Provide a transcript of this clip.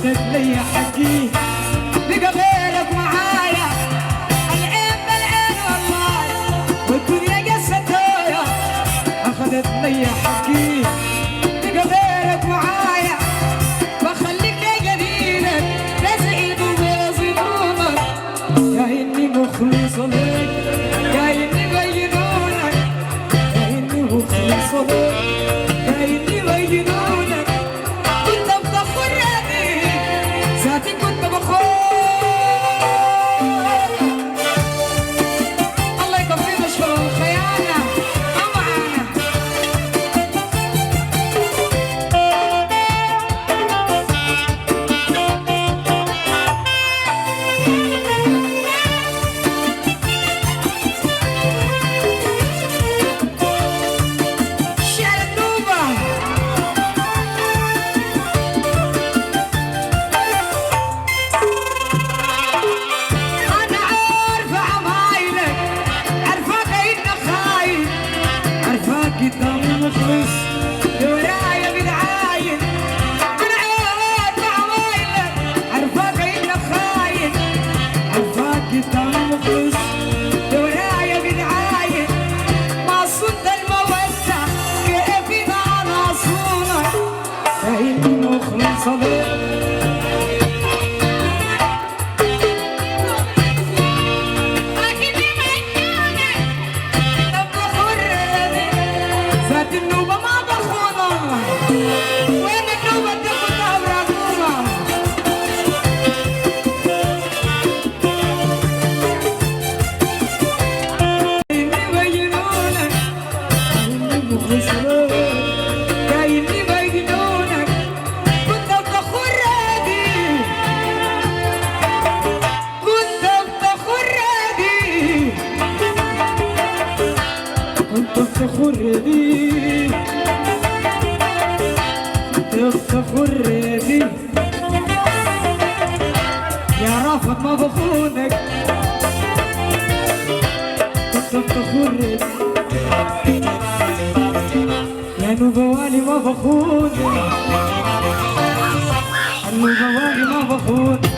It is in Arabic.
اخذت لي حقي بقى غيرك معايا العين بالعين والله والدنيا قستايا اخذت لي حقي بقى غيرك معايا بخليك لجديدك تزعل ويصدمك يا اني مخلص لك يا اني بينونك يا اني مخلص لك يا اني بينونك كنت بتخر يدي ذاتي كنت بخور الله يكفينا شر الخيانة معانا شعر النوبة أنا عارفة عمايلك عارفاك إنك خاين عارفاك قدام مخلص ورايا بتعاين أنا عارفة عمايلك عارفاك إنك خاين عارفاك قدام مخلص ورايا بتعاين ما صنت المودة كيف إذا أنا أصونك يا إني مخلصة لك ذات النوبة ما بخونة وين النوبة تاخدها براكومة إني بينونك إني مخلصة لك يا إني بينونك كنت بتخر يدي كنت بتخر يدي كنت بتخر يدي كنت بتخر يدي يا رافض ما بخونك كنت بتخر يدي يا نوبوالي ما بخونك النوبوالي ما بخونك